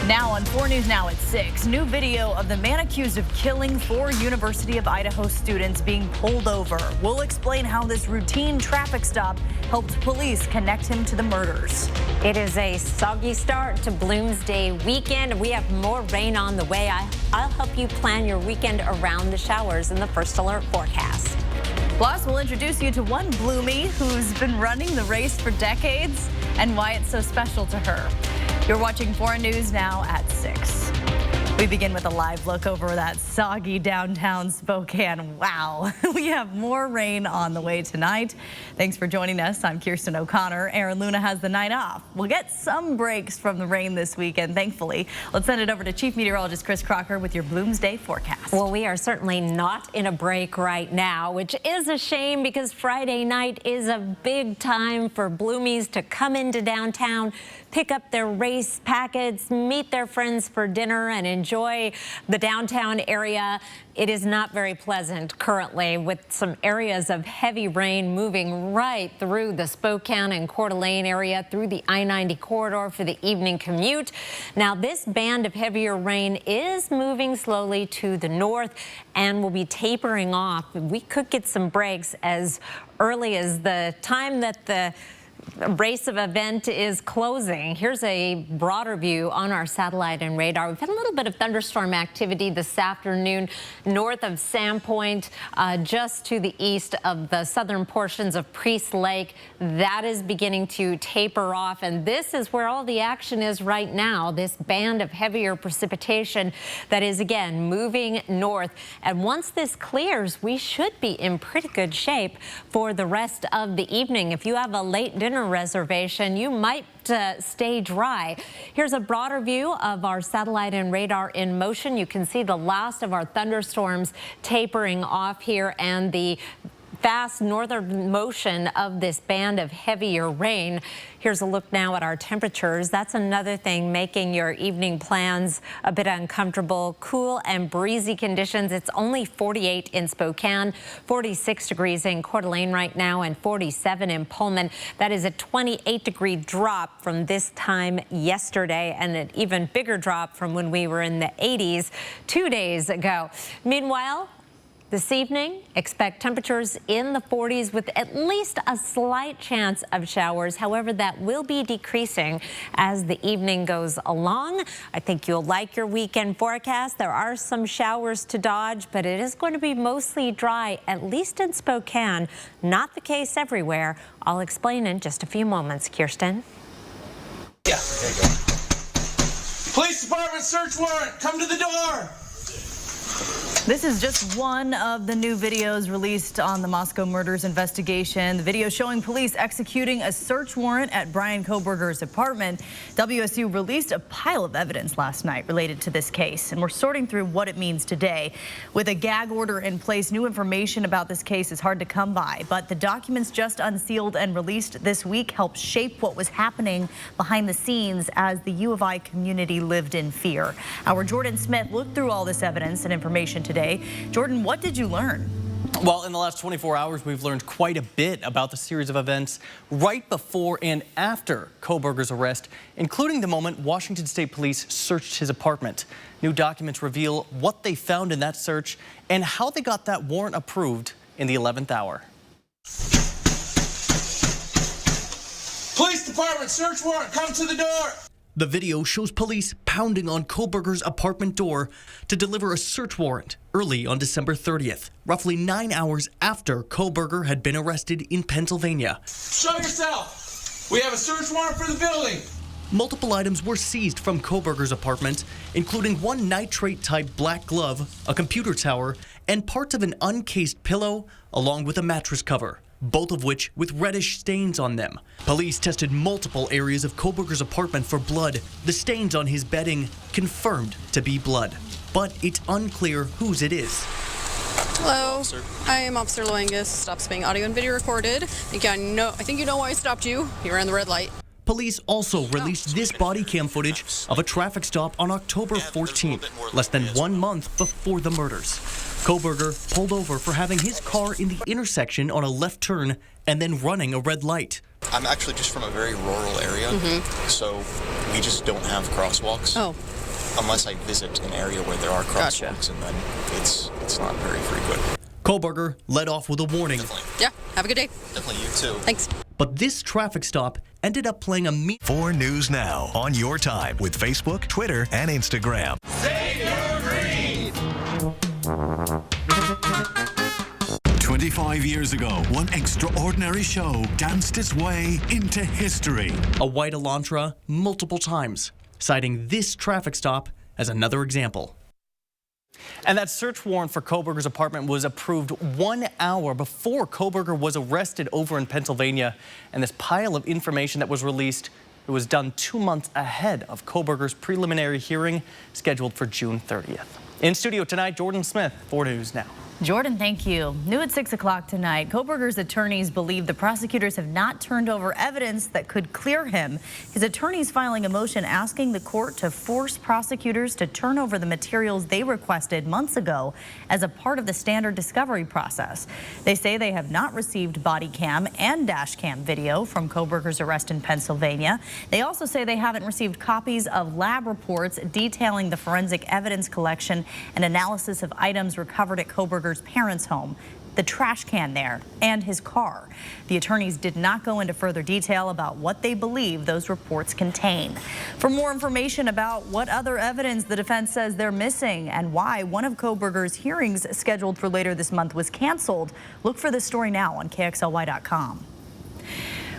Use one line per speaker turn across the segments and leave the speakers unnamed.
Now on 4 News Now at 6, new video of the man accused of killing 4 University of Idaho students being pulled over. We'll explain how this routine traffic stop helped police connect him to the murders.
It is a soggy start to Bloomsday weekend. We have more rain on the way. I'll help you plan your weekend around the showers in the First Alert forecast.
Plus, we'll introduce you to one Bloomie who's been running the race for decades and why it's so special to her. You're watching 4 News Now at 6. We begin with a live look over that soggy downtown Spokane. Wow, we have more rain on the way tonight. Thanks for joining us. I'm Kirsten O'Connor. Aaron Luna has the night off. We'll get some breaks from the rain this weekend, thankfully. Let's send it over to Chief Meteorologist Chris Crocker with your Bloomsday forecast.
Well, we are certainly not in a break right now, which is a shame because Friday night is a big time for Bloomies to come into downtown, pick up their race packets, meet their friends for dinner, and enjoy the downtown area. It is not very pleasant currently, with some areas of heavy rain moving right through the Spokane and Coeur d'Alene area, through the I-90 corridor for the evening commute. Now, this band of heavier rain is moving slowly to the north and will be tapering off. We could get some breaks as early as the time that the race of event is closing. Here's a broader view on our satellite and radar. We've had a little bit of thunderstorm activity this afternoon north of Sandpoint, just to the east of the southern portions of Priest Lake. That is beginning to taper off, and this is where all the action is right now, this band of heavier precipitation that is again moving north. And once this clears, we should be in pretty good shape for the rest of the evening. If you have a late dinner reservation, you might stay dry. Here's a broader view of our satellite and radar in motion. You can see the last of our thunderstorms tapering off here and the fast northern motion of this band of heavier rain. Here's a look now at our temperatures. That's another thing making your evening plans a bit uncomfortable. Cool and breezy conditions. It's only 48 in Spokane, 46 degrees in Coeur d'Alene right now, and 47 in Pullman. That is a 28-degree drop from this time yesterday, and an even bigger drop from when we were in the 80s 2 days ago. Meanwhile, this evening, expect temperatures in the 40s with at least a slight chance of showers. However, that will be decreasing as the evening goes along. I think you'll like your weekend forecast. There are some showers to dodge, but it is going to be mostly dry, at least in Spokane. Not the case everywhere. I'll explain in just a few moments. Kirsten?
Yeah, there you go. Police Department search warrant, come to the door.
This is just one of the new videos released on the Moscow murders investigation. The video showing police executing a search warrant at Bryan Kohberger's apartment. WSU released a pile of evidence last night related to this case, and we're sorting through what it means today. With a gag order in place, new information about this case is hard to come by, but the documents just unsealed and released this week helped shape what was happening behind the scenes as the U of I community lived in fear. Our Jordan Smith looked through all this evidence and information today. Jordan, what did you learn?
Well, in the last 24 hours, we've learned quite a bit about the series of events right before and after Kohberger's arrest, including the moment Washington State Police searched his apartment. New documents reveal what they found in that search and how they got that warrant approved in the 11th hour.
Police Department search warrant, come to the door.
The video shows police pounding on Kohberger's apartment door to deliver a search warrant early on December 30th, roughly 9 hours after Kohberger had been arrested in Pennsylvania.
Show yourself. We have a search warrant for the building.
Multiple items were seized from Kohberger's apartment, including one nitrate-type black glove, a computer tower, and parts of an uncased pillow, along with a mattress cover, both of which with reddish stains on them. Police tested multiple areas of Kohberger's apartment for blood. The stains on his bedding confirmed to be blood, but it's unclear whose it is.
Hello, I am Officer Loangus. Stops being audio and video recorded. I think you know why I stopped you. You ran the red light.
Police also released this body cam footage of a traffic stop on October 14th, less than 1 month before the murders. Kohberger pulled over for having his car in the intersection on a left turn and then running a red light.
I'm actually just from a very rural area, so we just don't have crosswalks.
Oh.
unless I visit an area where there are crosswalks, and then it's not very frequent.
Kohberger led off with a warning.
Definitely.
Yeah, have a good day.
Definitely you too.
Thanks.
But this traffic stop ended up playing a
4 News Now on your time with Facebook, Twitter, and Instagram.
Save your green.
25 years ago, one extraordinary show danced its way into history.
a white Elantra multiple times, citing this traffic stop as another example.
And that search warrant for Kohberger's apartment was approved 1 hour before Kohberger was arrested over in Pennsylvania. And this pile of information that was released, it was done 2 months ahead of Kohberger's preliminary hearing scheduled for June 30th. In studio tonight, Jordan Smith, 4 News Now.
Jordan, thank you. New at 6 o'clock tonight, Kohberger's attorneys believe the prosecutors have not turned over evidence that could clear him. His attorneys filing a motion asking the court to force prosecutors to turn over the materials they requested months ago as a part of the standard discovery process. They say they have not received body cam and dash cam video from Kohberger's arrest in Pennsylvania. They also say they haven't received copies of lab reports detailing the forensic evidence collection and analysis of items recovered at Kohberger's parents' home, the trash can there, and his car. The attorneys did not go into further detail about what they believe those reports contain. For more information about what other evidence the defense says they're missing and why one of Kohberger's hearings scheduled for later this month was canceled, look for this story now on KXLY.com.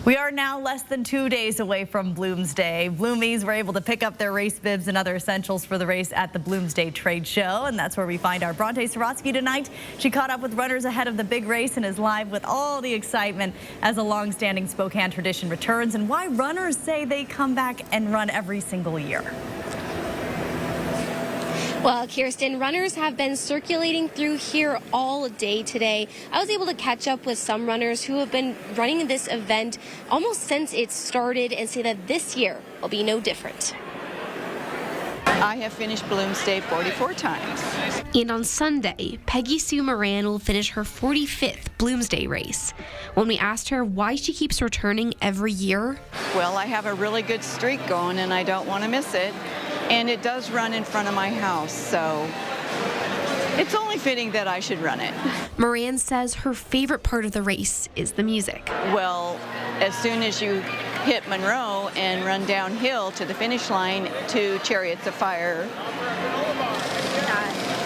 We are now less than 2 days away from Bloomsday. Bloomies were able to pick up their race bibs and other essentials for the race at the Bloomsday Trade Show, and that's where we find our Bronte Sorotsky tonight. She caught up with runners ahead of the big race and is live with all the excitement as a long-standing Spokane tradition returns and why runners say they come back and run every single year.
Well, Kirsten, runners have been circulating through here all day today. I was able to catch up with some runners who have been running this event almost since it started and say that this year will be no different.
I have finished Bloomsday 44 times.
And on Sunday, Peggy Sue Moran will finish her 45th Bloomsday race. When we asked her why she keeps returning every year,
Well, I have a really good streak going and I don't want to miss it. And it does run in front of my house, so it's only fitting that I should run it.
Moran says her favorite part of the race is the music.
Well, as soon as you hit Monroe and run downhill to the finish line to Chariots of Fire,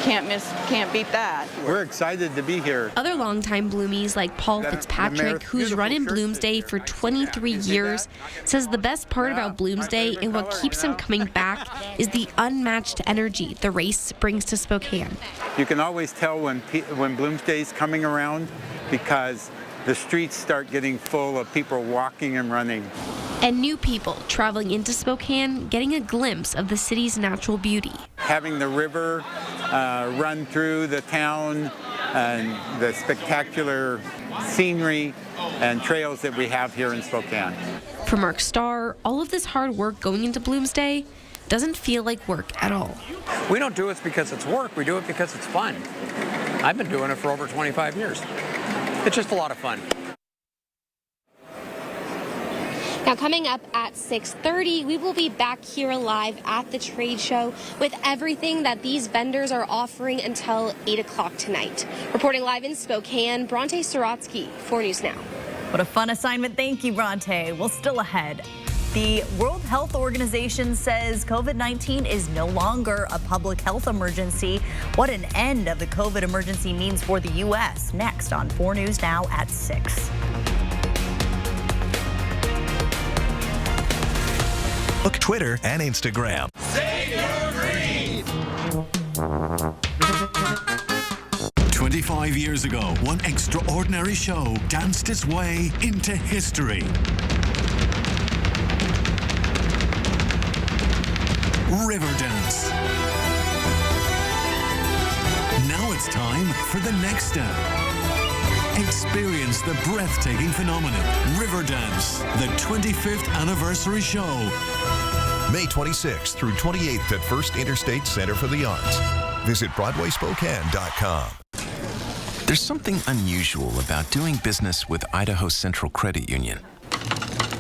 can't beat that.
We're excited to be here.
Other longtime Bloomies like Paul Fitzpatrick, who's run in Bloomsday for 23 years, says the best part about Bloomsday and what keeps him coming back is the unmatched energy the race brings to Spokane.
You can always tell when Bloomsday's coming around because the streets start getting full of people walking and running.
And new people traveling into Spokane getting a glimpse of the city's natural beauty.
Having the river run through the town and the spectacular scenery and trails that we have here in Spokane.
For Mark Starr, all of this hard work going into Bloomsday doesn't feel like work at all.
We don't do it because it's work, we do it because it's fun. I've been doing it for over 25 years. It's just a lot of fun.
Now, coming up at 6:30, we will be back here live at the trade show with everything that these vendors are offering until 8 o'clock tonight. Reporting live in Spokane, Bronte Sorotsky, 4 News Now.
What a fun assignment. Thank you, Bronte. Well, still ahead. The World Health Organization says COVID-19 is no longer a public health emergency. What an end of the COVID emergency means for the U.S. Next on 4 News Now at 6.
Look, Twitter, and Instagram.
Save your green.
25 years ago, one extraordinary show danced its way into history. Riverdance. Now it's time for the next step. Experience the breathtaking phenomenon, Riverdance, the 25th anniversary show.
May 26th through 28th at First Interstate Center for the Arts. Visit BroadwaySpokane.com.
There's something unusual about doing business with Idaho Central Credit Union.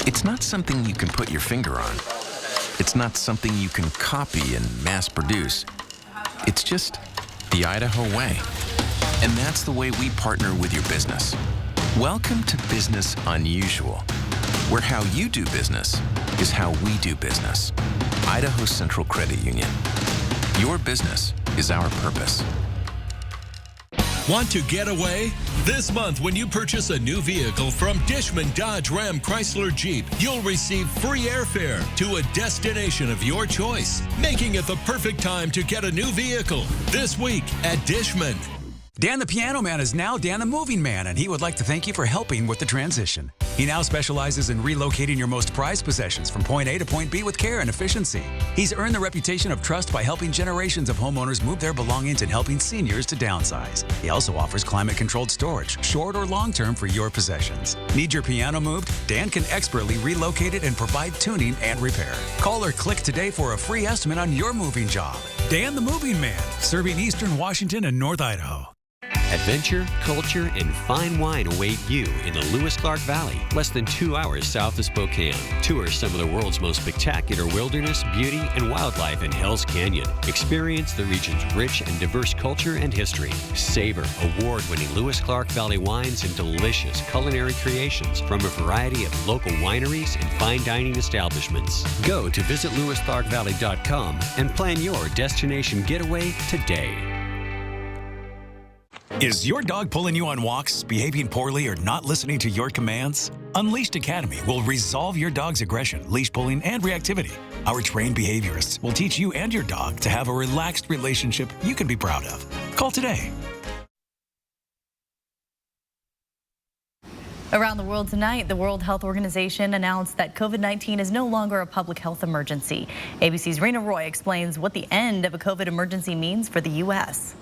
It's not something you can put your finger on. It's not something you can copy and mass produce. It's just the Idaho way. And that's the way we partner with your business. Welcome to Business Unusual, where how you do business is how we do business. Idaho Central Credit Union. Your business is our purpose.
Want to get away? This month, when you purchase a new vehicle from Dishman Dodge Ram Chrysler Jeep, you'll receive free airfare to a destination of your choice, making it the perfect time to get a new vehicle this week at Dishman.
Dan the Piano Man is now Dan the Moving Man, and he would like to thank you for helping with the transition. He now specializes in relocating your most prized possessions from point A to point B with care and efficiency. He's earned the reputation of trust by helping generations of homeowners move their belongings and helping seniors to downsize. He also offers climate-controlled storage, short or long-term, for your possessions. Need your piano moved? Dan can expertly relocate it and provide tuning and repair. Call or click today for a free estimate on your moving job. Dan the Moving Man, serving Eastern Washington and North Idaho.
Adventure, culture, and fine wine await you in the Lewis-Clark Valley, less than 2 hours south of Spokane. Tour some of the world's most spectacular wilderness, beauty, and wildlife in Hell's Canyon. Experience the region's rich and diverse culture and history. Savor award-winning Lewis-Clark Valley wines and delicious culinary creations from a variety of local wineries and fine dining establishments. Go to visitlewisclarkvalley.com and plan your destination getaway today.
Is your dog pulling you on walks, behaving poorly, or not listening to your commands? Unleashed Academy will resolve your dog's aggression, leash pulling, and reactivity. Our trained behaviorists will teach you and your dog to have a relaxed relationship you can be proud of. Call today.
Around the world tonight, the World Health Organization announced that COVID-19 is no longer a public health emergency. ABC's Rena Roy explains what the end of a COVID emergency means for the U.S.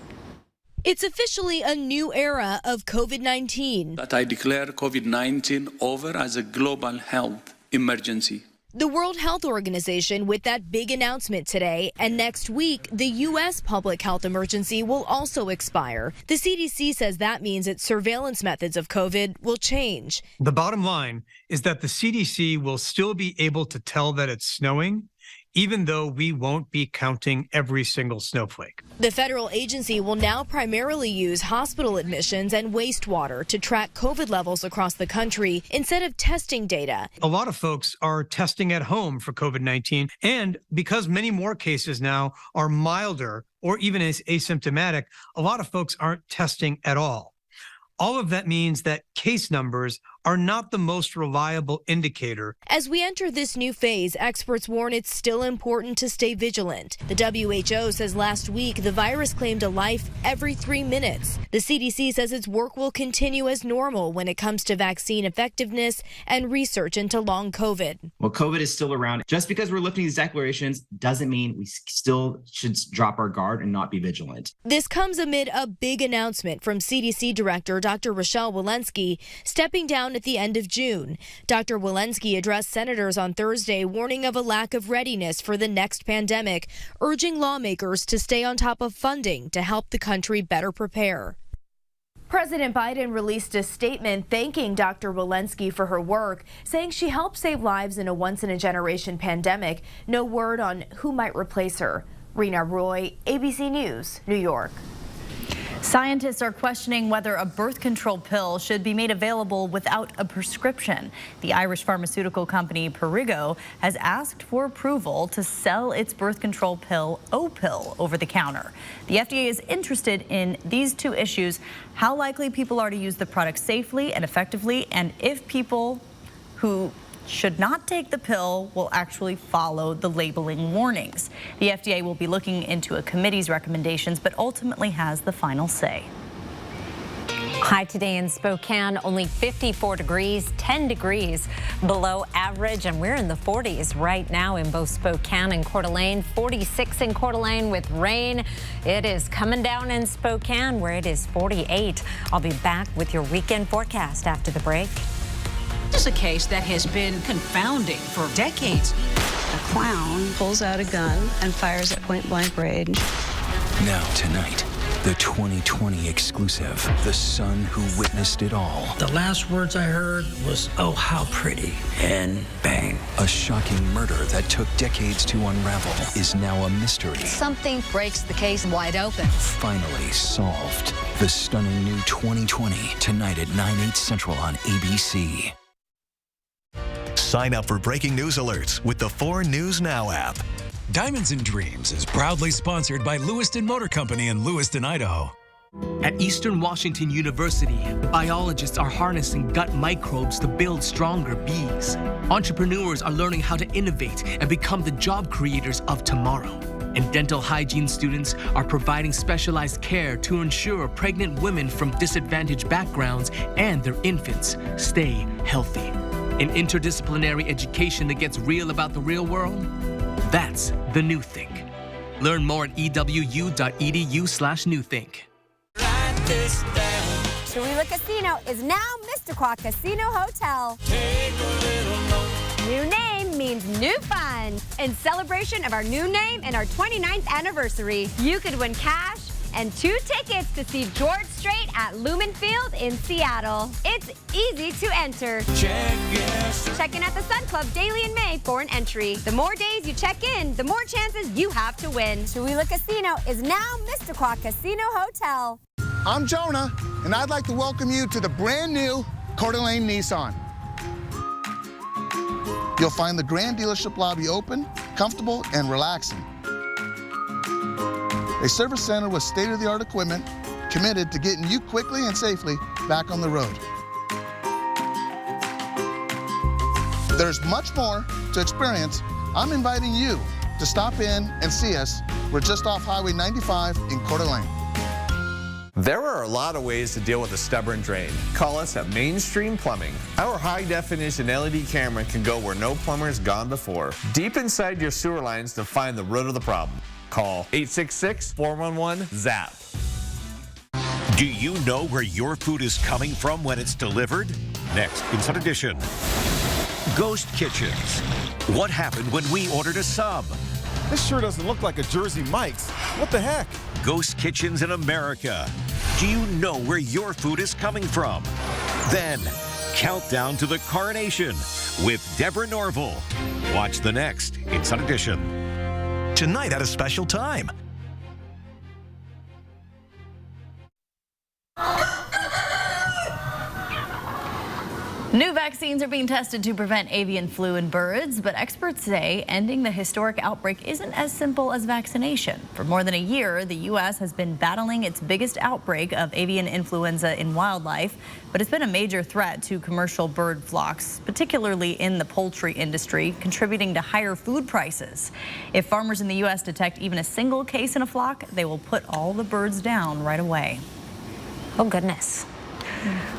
It's officially a new era of COVID-19.
That I declare COVID-19 over as a global health emergency.
The World Health Organization with that big announcement today, and next week, the U.S. public health emergency will also expire. The CDC says that means its surveillance methods of COVID will change.
The bottom line is that the CDC will still be able to tell that it's snowing, even though we won't be counting every single snowflake.
The federal agency will now primarily use hospital admissions and wastewater to track COVID levels across the country instead of testing data.
A lot of folks are testing at home for COVID-19, and because many more cases now are milder or even asymptomatic, a lot of folks aren't testing at all. All of that means that case numbers are not the most reliable indicator.
As we enter this new phase, experts warn it's still important to stay vigilant. The WHO says last week the virus claimed a life every 3 minutes. The CDC says its work will continue as normal when it comes to vaccine effectiveness and research into long COVID.
Well, COVID is still around. Just because we're lifting these declarations doesn't mean we still should drop our guard and not be vigilant.
This comes amid a big announcement from CDC Director Dr. Rochelle Walensky stepping down at the end of June. Dr. Walensky addressed senators on Thursday, warning of a lack of readiness for the next pandemic, urging lawmakers to stay on top of funding to help the country better prepare. President Biden released a statement thanking Dr. Walensky for her work, saying she helped save lives in a once-in-a-generation pandemic. No word on who might replace her. Rena Roy, ABC News, New York.
Scientists are questioning whether a birth control pill should be made available without a prescription. The Irish pharmaceutical company Perrigo has asked for approval to sell its birth control pill, Opill, over the counter. The FDA is interested in these two issues: how likely people are to use the product safely and effectively, and if people who should not take the pill will actually follow the labeling warnings. The FDA will be looking into a committee's recommendations, but ultimately has the final say.
High today in Spokane, only 54 degrees, 10 degrees below average, and we're in the 40s right now in both Spokane and Coeur d'Alene. 46 in Coeur d'Alene with rain. It is coming down in Spokane where it is 48. I'll be back with your weekend forecast after the break.
This is a case that has been confounding for decades.
A clown pulls out a gun and fires at point-blank range.
Now tonight,
The 2020 exclusive. The son who witnessed it all.
The last words I heard was, "Oh, how pretty," and bang.
A shocking murder that took decades to unravel is now a mystery.
Something breaks the case wide open.
Finally solved. The stunning new 2020, tonight at 9/8 Central on ABC.
Sign up for breaking news alerts with the 4 News Now app.
Diamonds and Dreams is proudly sponsored by Lewiston Motor Company in Lewiston, Idaho.
At Eastern Washington University, biologists are harnessing gut microbes to build stronger bees. Entrepreneurs are learning how to innovate and become the job creators of tomorrow. And dental hygiene students are providing specialized care to ensure pregnant women from disadvantaged backgrounds and their infants stay healthy. An interdisciplinary education that gets real about the real world? That's the New Think. Learn more at ewu.edu/newthink.
Shawila Casino is now Mr. Casino Hotel. New name means new fun. In celebration of our new name and our 29th anniversary, you could win cash and 2 tickets to see George Strait at Lumen Field in Seattle. It's easy to enter. Check in at the Sun Club daily in May for an entry. The more days you check in, the more chances you have to win. Shawila Casino is now Mr. Casino Hotel.
I'm Jonah, and I'd like to welcome you to the brand new Coeur d'Alene Nissan. You'll find the grand dealership lobby open, comfortable, and relaxing. A service center with state-of-the-art equipment committed to getting you quickly and safely back on the road. There's much more to experience. I'm inviting you to stop in and see us. We're just off Highway 95 in Coeur d'Alene.
There are a lot of ways to deal with a stubborn drain. Call us at Mainstream Plumbing. Our high-definition LED camera can go where no plumber's gone before, deep inside your sewer lines to find the root of the problem. Call 866-411-ZAP.
Do you know where your food is coming from when it's delivered? Next, Inside Edition. Ghost Kitchens. What happened when we ordered a sub?
This sure doesn't look like a Jersey Mike's. What the heck?
Ghost Kitchens in America. Do you know where your food is coming from? Then, Countdown to the Coronation with Deborah Norville. Watch the next Inside Edition.
Tonight at a special time.
New vaccines are being tested to prevent avian flu in birds, but experts say ending the historic outbreak isn't as simple as vaccination. For more than a year, the U.S. has been battling its biggest outbreak of avian influenza in wildlife, but it's been a major threat to commercial bird flocks, particularly in the poultry industry, contributing to higher food prices. If farmers in the U.S. detect even a single case in a flock, they will put all the birds down right away.
Oh, goodness.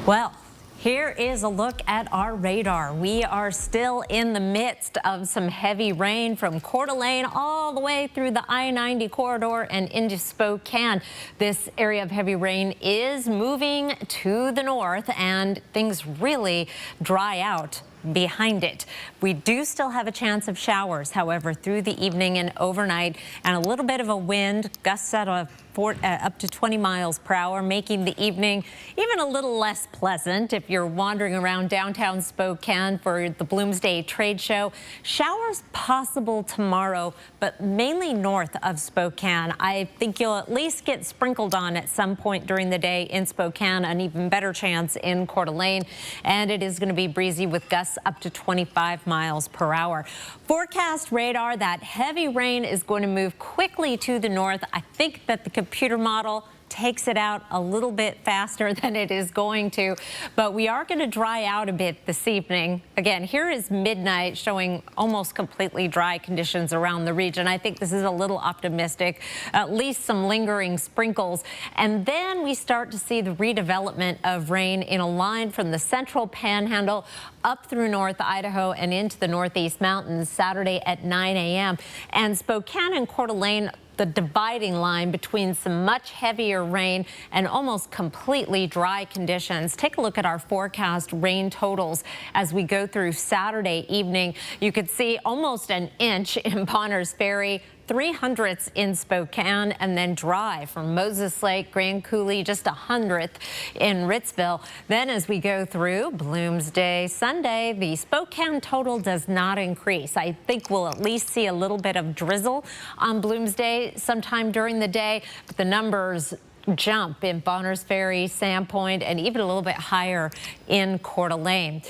Well, here is a look at our radar. We are still in the midst of some heavy rain from Coeur d'Alene all the way through the I-90 corridor and into Spokane. This area of heavy rain is moving to the north, and things really dry out behind it. We do still have a chance of showers, however, through the evening and overnight, and a little bit of a wind, gusts at up to 20 miles per hour, making the evening even a little less pleasant if you're wandering around downtown Spokane for the Bloomsday Trade Show. Showers possible tomorrow, but mainly north of Spokane. I think you'll at least get sprinkled on at some point during the day in Spokane, an even better chance in Coeur d'Alene, and it is going to be breezy with gusts up to 25 miles per hour. Forecast radar, that heavy rain is going to move quickly to the north. I think that the computer model takes it out a little bit faster than it is going to, but we are going to dry out a bit this evening. Again, here is midnight showing almost completely dry conditions around the region. I think this is a little optimistic, at least some lingering sprinkles. And then we start to see the redevelopment of rain in a line from the central panhandle up through North Idaho and into the Northeast Mountains Saturday at 9 a.m. And Spokane and Coeur d'Alene, the dividing line between some much heavier rain and almost completely dry conditions. Take a look at our forecast rain totals as we go through Saturday evening. You could see almost an inch in Bonners Ferry, 300ths in Spokane, and then dry from Moses Lake, Grand Coulee, just 100th in Ritzville. Then as we go through Bloomsday Sunday, the Spokane total does not increase. I think we'll at least see a little bit of drizzle on Bloomsday sometime during the day, but the numbers jump in Bonners Ferry, Sandpoint, and even a little bit higher in Coeur d'Alene.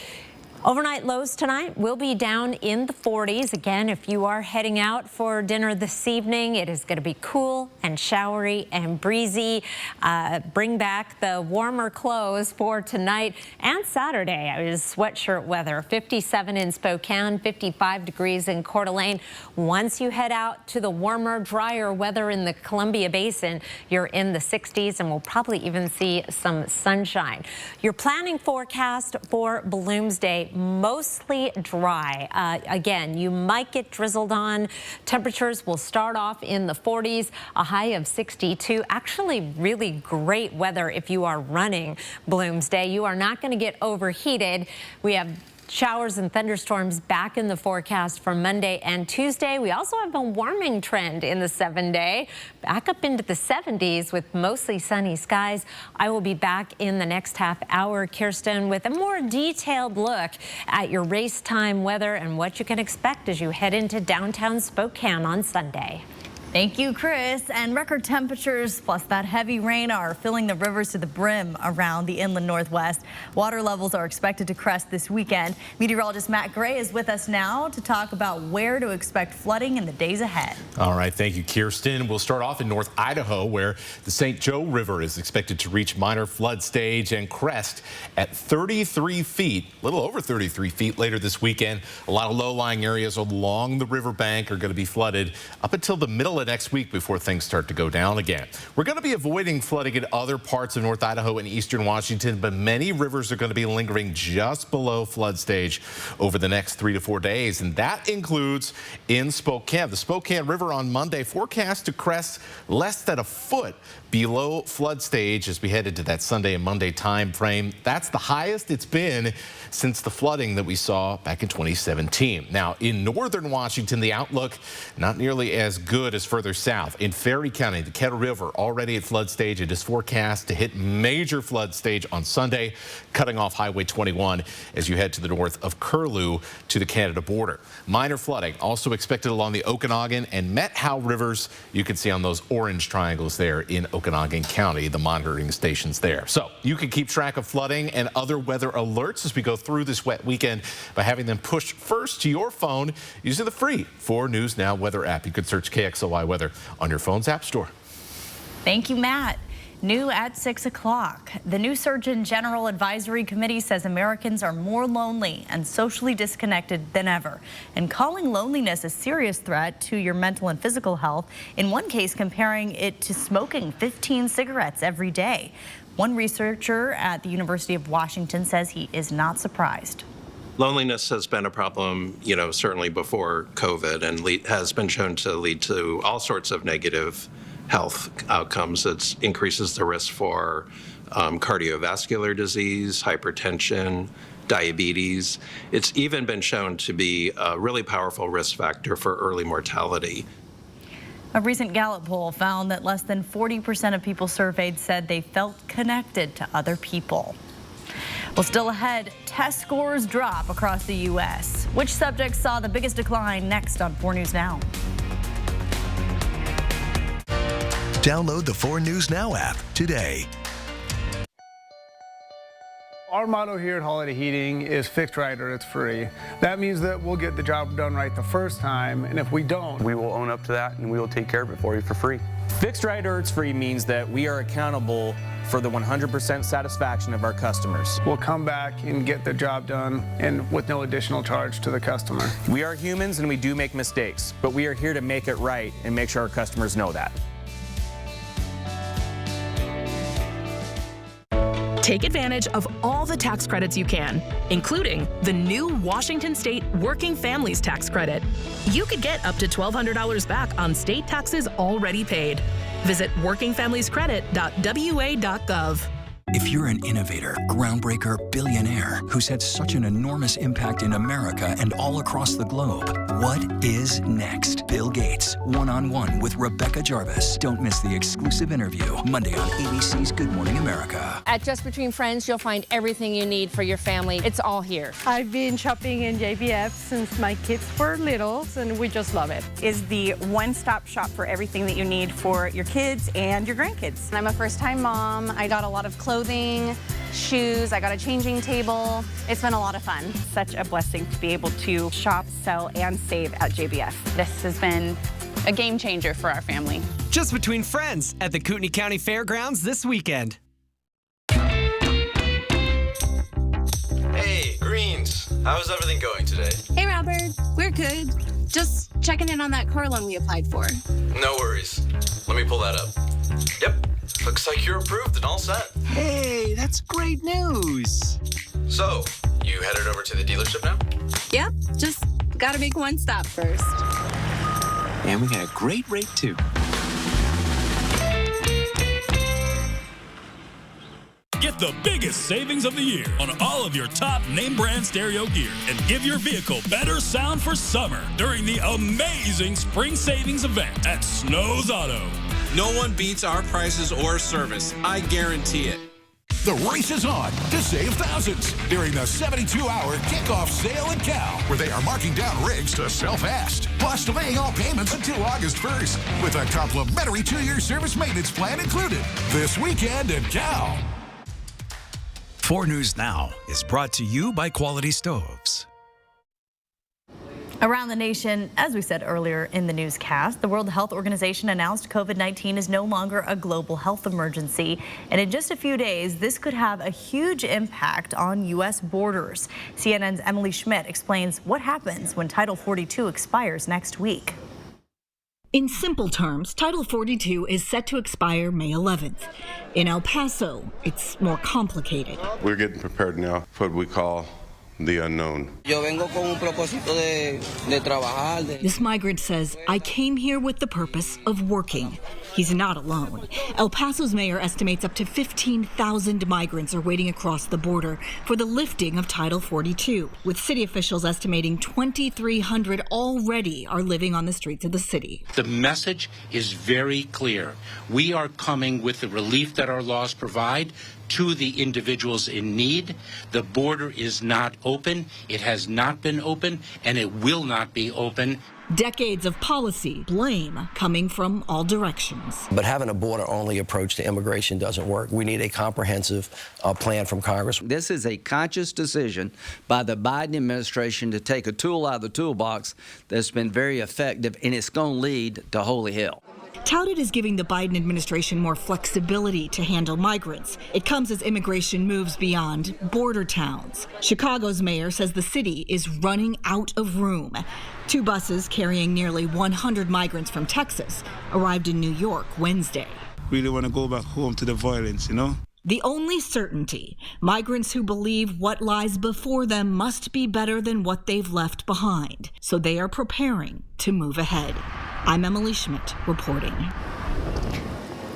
Overnight lows tonight will be down in the 40s. Again, if you are heading out for dinner this evening, it is going to be cool and showery and breezy. Bring back the warmer clothes for tonight and Saturday. It is sweatshirt weather. 57 in Spokane, 55 degrees in Coeur d'Alene. Once you head out to the warmer, drier weather in the Columbia Basin, you're in the 60s, and we'll probably even see some sunshine. Your planning forecast for Bloomsday: mostly dry. Again, you might get drizzled on. Temperatures will start off in the 40s, a high of 62. Actually, really great weather if you are running Bloomsday. You are not going to get overheated. We have showers and thunderstorms back in the forecast for Monday and Tuesday. We also have a warming trend in the 7-day, back up into the 70s with mostly sunny skies. I will be back in the next half hour, Kirsten, with a more detailed look at your race time weather and what you can expect as you head into downtown Spokane on Sunday.
Thank you, Chris. And record temperatures plus that heavy rain are filling the rivers to the brim around the inland Northwest. Water levels are expected to crest this weekend. Meteorologist Matt Gray is with us now to talk about where to expect flooding in the days ahead.
All right, thank you, Kirsten. We'll start off in North Idaho, where the St. Joe River is expected to reach minor flood stage and crest at 33 feet, a little over 33 feet later this weekend. A lot of low-lying areas along the riverbank are going to be flooded up until the middle of next week before things start to go down again. We're going to be avoiding flooding in other parts of North Idaho and eastern Washington, but many rivers are going to be lingering just below flood stage over the next 3 to 4 days, and that includes in Spokane. The Spokane River on Monday forecast to crest less than a foot below flood stage as we head into that Sunday and Monday time frame. That's the highest it's been since the flooding that we saw back in 2017. Now, in northern Washington, the outlook not nearly as good as further south. In Ferry County, the Kettle River already at flood stage. It is forecast to hit major flood stage on Sunday, cutting off Highway 21 as you head to the north of Curlew to the Canada border. Minor flooding also expected along the Okanagan and Methow rivers. You can see on those orange triangles there in Okanagan County, the monitoring stations there. So you can keep track of flooding and other weather alerts as we go through this wet weekend by having them pushed first to your phone using the free 4 News Now weather app. You could search KXLY weather on your phone's app store.
Thank you, Matt. New at 6 o'clock. The new Surgeon General Advisory Committee says Americans are more lonely and socially disconnected than ever, and calling loneliness a serious threat to your mental and physical health, in one case comparing it to smoking 15 cigarettes every day. One researcher at the University of Washington says he is not surprised.
Loneliness has been a problem, certainly before COVID, and has been shown to lead to all sorts of negative health outcomes. It increases the risk for cardiovascular disease, hypertension, diabetes. It's even been shown to be a really powerful risk factor for early mortality.
A recent Gallup poll found that less than 40% of people surveyed said they felt connected to other people. Well, still ahead, test scores drop across the U.S. Which subjects saw the biggest decline? Next on 4 News Now.
Download the 4 News Now app today.
Our motto here at Holiday Heating is fixed right or it's free. That means that we'll get the job done right the first time, and if we don't,
we will own up to that and we will take care of it for you for free.
Fixed right or it's free means that we are accountable for the 100% satisfaction of our customers.
We'll come back and get the job done and with no additional charge to the customer.
We are humans and we do make mistakes, but we are here to make it right and make sure our customers know that.
Take advantage of all the tax credits you can, including the new Washington State Working Families Tax Credit. You could get up to $1,200 back on state taxes already paid. Visit workingfamiliescredit.wa.gov.
If you're an innovator, groundbreaker, billionaire who's had such an enormous impact in America and all across the globe, what is next? Bill Gates, one-on-one with Rebecca Jarvis. Don't miss the exclusive interview, Monday on ABC's Good Morning America.
At Just Between Friends, you'll find everything you need for your family. It's all here.
I've been shopping in JBF since my kids were little, and we just love it.
Is the one-stop shop for everything that you need for your kids and your grandkids.
I'm a first-time mom. I got a lot of clothing, shoes, I got a changing table. It's been a lot of fun.
Such a blessing to be able to shop, sell, and save at JBF.
This has been a game changer for our family.
Just Between Friends at the Kootenai County Fairgrounds this weekend.
Hey, Greens. How's everything going today?
Hey, Robert. We're good. Just checking in on that car loan we applied for.
No worries. Let me pull that up. Yep. Looks like you're approved and all set.
Hey, that's great news.
So, you headed over to the dealership now?
Yep. Just gotta make one stop first.
And we got a great rate, too.
Get the biggest savings of the year on all of your top name brand stereo gear and give your vehicle better sound for summer during the amazing spring savings event at Snow's Auto.
No one beats our prices or service. I guarantee it.
The race is on to save thousands during the 72-hour kickoff sale at Cal, where they are marking down rigs to sell fast, plus delaying all payments until August 1st, with a complimentary 2-year service maintenance plan included. This weekend at Cal.
4 News Now is brought to you by Quality Stoves.
Around the nation, as we said earlier in the newscast, the World Health Organization announced COVID-19 is no longer a global health emergency. And in just a few days, this could have a huge impact on U.S. borders. CNN's Emily Schmidt explains what happens when Title 42 expires next week.
In simple terms, Title 42 is set to expire May 11th. In El Paso, it's more complicated.
We're getting prepared now for what we call the unknown.
This migrant says, I came here with the purpose of working. He's not alone. El Paso's mayor estimates up to 15,000 migrants are waiting across the border for the lifting of Title 42, with city officials estimating 2,300 already are living on the streets of the city.
The message is very clear. We are coming with the relief that our laws provide to the individuals in need. The border is not open. It has not been open, and it will not be open.
Decades of policy, blame coming from all directions.
But having a border-only approach to immigration doesn't work. We need a comprehensive plan from Congress.
This is a conscious decision by the Biden administration to take a tool out of the toolbox that's been very effective, and it's going to lead to holy hell.
Touted as giving the Biden administration more flexibility to handle migrants, it comes as immigration moves beyond border towns. Chicago's mayor says the city is running out of room. 2 buses carrying nearly 100 migrants from Texas arrived in New York Wednesday.
Really want to go back home to the violence, you know?
The only certainty, migrants who believe what lies before them must be better than what they've left behind. So they are preparing to move ahead. I'm Emily Schmidt reporting.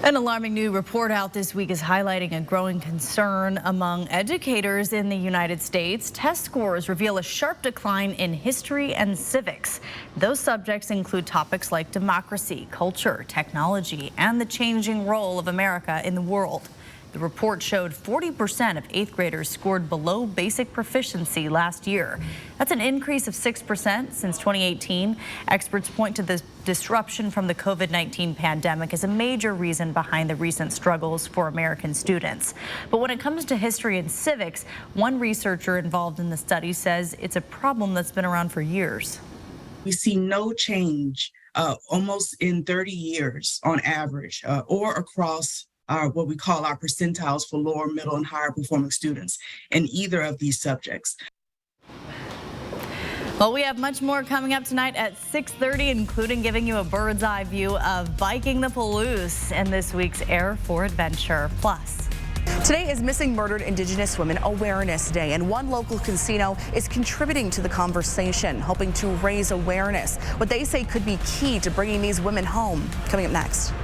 An alarming new report out this week is highlighting a growing concern among educators in the United States. Test scores reveal a sharp decline in history and civics. Those subjects include topics like democracy, culture, technology, and the changing role of America in the world. The report showed 40% of 8th graders scored below basic proficiency last year. That's an increase of 6% since 2018. Experts point to the disruption from the COVID-19 pandemic as a major reason behind the recent struggles for American students. But when it comes to history and civics, one researcher involved in the study says it's a problem that's been around for years.
We see no change almost in 30 years on average or across what we call our percentiles for lower, middle, and higher performing students in either of these subjects.
Well, we have much more coming up tonight at 6:30, including giving you a bird's eye view of biking the Palouse and this week's Air for Adventure. Plus,
today is Missing Murdered Indigenous Women Awareness Day, and one local casino is contributing to the conversation, hoping to raise awareness. What they say could be key to bringing these women home. Coming up next.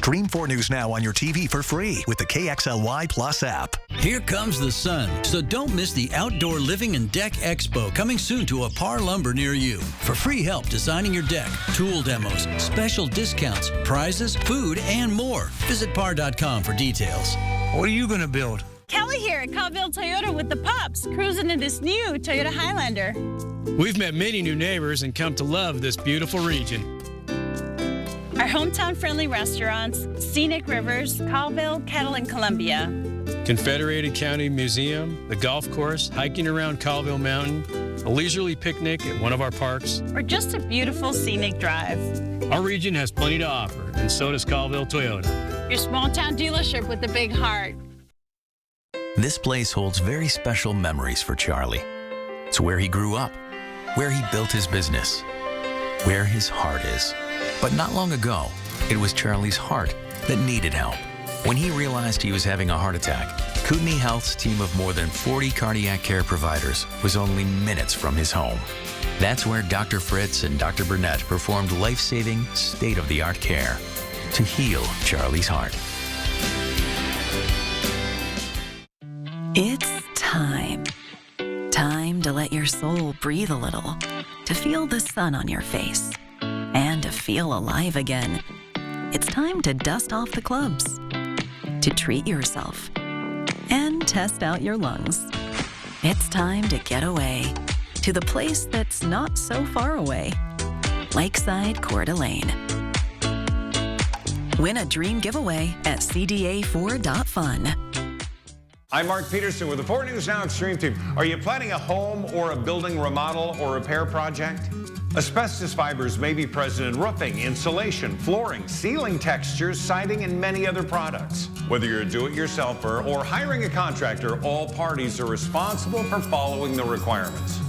Stream 4 News Now on your TV for free with the KXLY Plus app.
Here comes the sun, so don't miss the Outdoor Living and Deck Expo coming soon to a Par Lumber near you. For free help designing your deck, tool demos, special discounts, prizes, food, and more. Visit par.com for details.
What are you going to build?
Kelly here at Colville Toyota with the pups, cruising in this new Toyota Highlander.
We've met many new neighbors and come to love this beautiful region.
Our hometown-friendly restaurants, scenic rivers, Colville, Kettle, and Columbia.
Confederated County Museum, the golf course, hiking around Colville Mountain, a leisurely picnic at one of our parks,
or just a beautiful scenic drive.
Our region has plenty to offer, and so does Colville Toyota.
Your small-town dealership with a big heart.
This place holds very special memories for Charlie. It's where he grew up, where he built his business, where his heart is. But not long ago, it was Charlie's heart that needed help. When he realized he was having a heart attack, Kootenai Health's team of more than 40 cardiac care providers was only minutes from his home. That's where Dr. Fritz and Dr. Burnett performed life-saving, state-of-the-art care to heal Charlie's heart.
It's time. Time to let your soul breathe a little, to feel the sun on your face, and to feel alive again. It's time to dust off the clubs, to treat yourself, and test out your lungs. It's time to get away to the place that's not so far away, Lakeside Coeur d'Alene. Win a dream giveaway at cda4.fun.
I'm Mark Peterson with the 4 News Now Extreme Team. Are you planning a home or a building remodel or repair project? Asbestos fibers may be present in roofing, insulation, flooring, ceiling textures, siding, and many other products. Whether you're a do-it-yourselfer or hiring a contractor, all parties are responsible for following the requirements.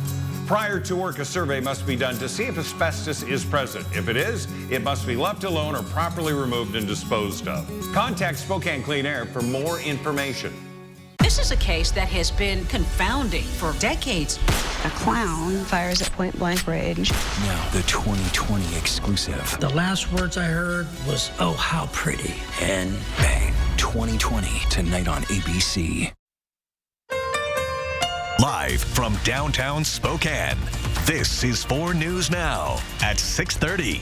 Prior to work, a survey must be done to see if asbestos is present. If it is, it must be left alone or properly removed and disposed of. Contact Spokane Clean Air for more information.
This is a case that has been confounding for decades.
A clown fires at point-blank range.
Now, the 2020 exclusive.
The last words I heard was, "Oh, how pretty."
And bang, 2020, tonight on ABC.
Live from downtown Spokane, this is 4 News Now at 6:30.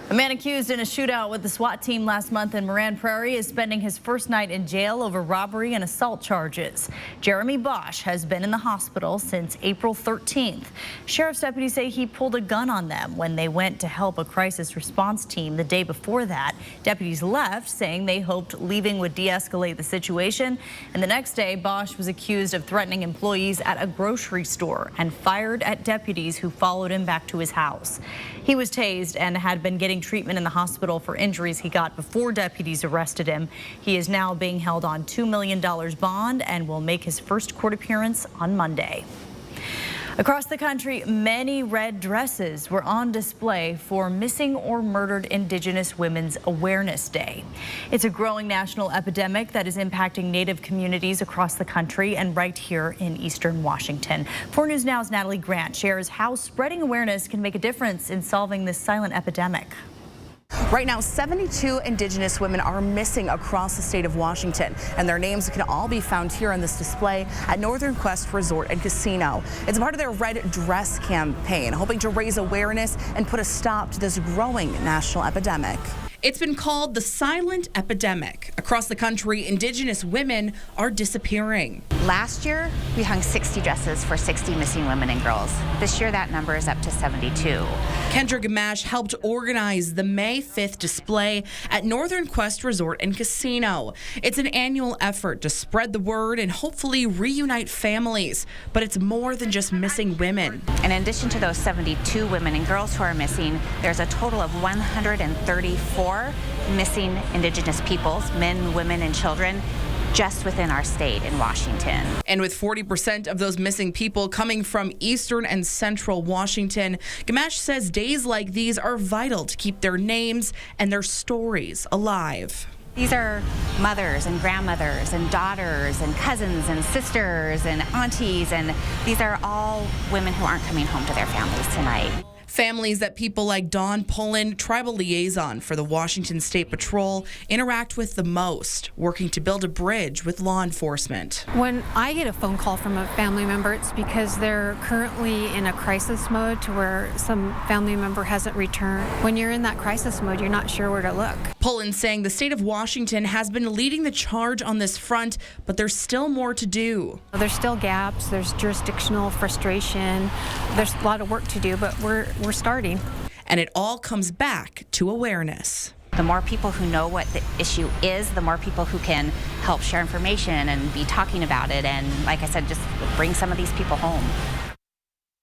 A man accused in a shootout with the SWAT team last month in Moran Prairie is spending his first night in jail over robbery and assault charges. Jeremy Bosch has been in the hospital since April 13th. Sheriff's deputies say he pulled a gun on them when they went to help a crisis response team the day before that. Deputies left, saying they hoped leaving would de-escalate the situation. And the next day, Bosch was accused of threatening employees at a grocery store and fired at deputies who followed him back to his house. He was tased and had been getting treatment in the hospital for injuries he got before deputies arrested him. He is now being held on $2 million bond and will make his first court appearance on Monday. Across the country, many red dresses were on display for Missing or Murdered Indigenous Women's Awareness Day. It's a growing national epidemic that is impacting Native communities across the country and right here in Eastern Washington. 4 News Now's Natalie Grant shares how spreading awareness can make a difference in solving this silent epidemic.
Right now, 72 Indigenous women are missing across the state of Washington, and their names can all be found here on this display at Northern Quest Resort and Casino. It's part of their Red Dress campaign, hoping to raise awareness and put a stop to this growing national epidemic.
It's been called the silent epidemic. Across the country, Indigenous women are disappearing.
Last year, we hung 60 dresses for 60 missing women and girls. This year, that number is up to 72.
Kendra Gamache helped organize the May 5th display at Northern Quest Resort and Casino. It's an annual effort to spread the word and hopefully reunite families. But it's more than just missing women.
And in addition to those 72 women and girls who are missing, there's a total of 134 missing Indigenous peoples, men, women, and children, just within our state in Washington.
And with 40% of those missing people coming from eastern and central Washington, Gamache says days like these are vital to keep their names and their stories alive.
These are mothers and grandmothers and daughters and cousins and sisters and aunties, and these are all women who aren't coming home to their families tonight.
Families that people like Dawn Pullen, tribal liaison for the Washington State Patrol, interact with the most, working to build a bridge with law enforcement.
When I get a phone call from a family member, it's because they're currently in a crisis mode to where some family member hasn't returned. When you're in that crisis mode, you're not sure where to look.
Pullen saying the state of Washington has been leading the charge on this front, but there's still more to do.
There's still gaps, there's jurisdictional frustration, there's a lot of work to do, but we're starting.
And it all comes back to awareness.
The more people who know what the issue is, the more people who can help share information and be talking about it. And like I said, just bring some of these people home.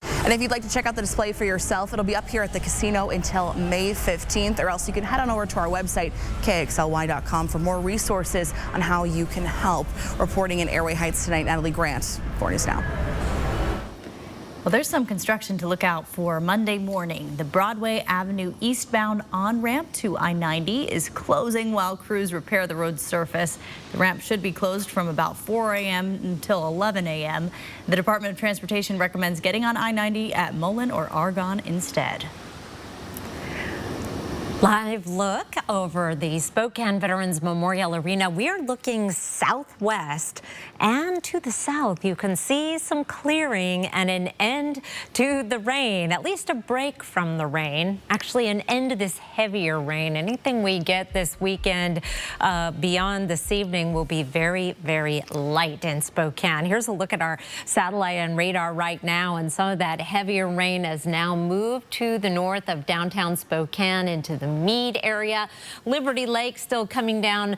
And if you'd like to check out the display for yourself, it'll be up here at the casino until May 15th, or else you can head on over to our website, kxly.com, for more resources on how you can help. Reporting in Airway Heights tonight, Natalie Grant, 4 News Now.
Well, there's some construction to look out for Monday morning. The Broadway Avenue eastbound on-ramp to I-90 is closing while crews repair the road's surface. The ramp should be closed from about 4 a.m. until 11 a.m. The Department of Transportation recommends getting on I-90 at Mullen or Argonne instead.
Live look over the Spokane Veterans Memorial Arena. We're looking southwest, and to the south you can see some clearing and an end to the rain, at least a break from the rain. Actually, an end to this heavier rain. Anything we get this weekend beyond this evening will be very, very light in Spokane. Here's a look at our satellite and radar right now, and some of that heavier rain has now moved to the north of downtown Spokane into the Meade area. Liberty Lake still coming down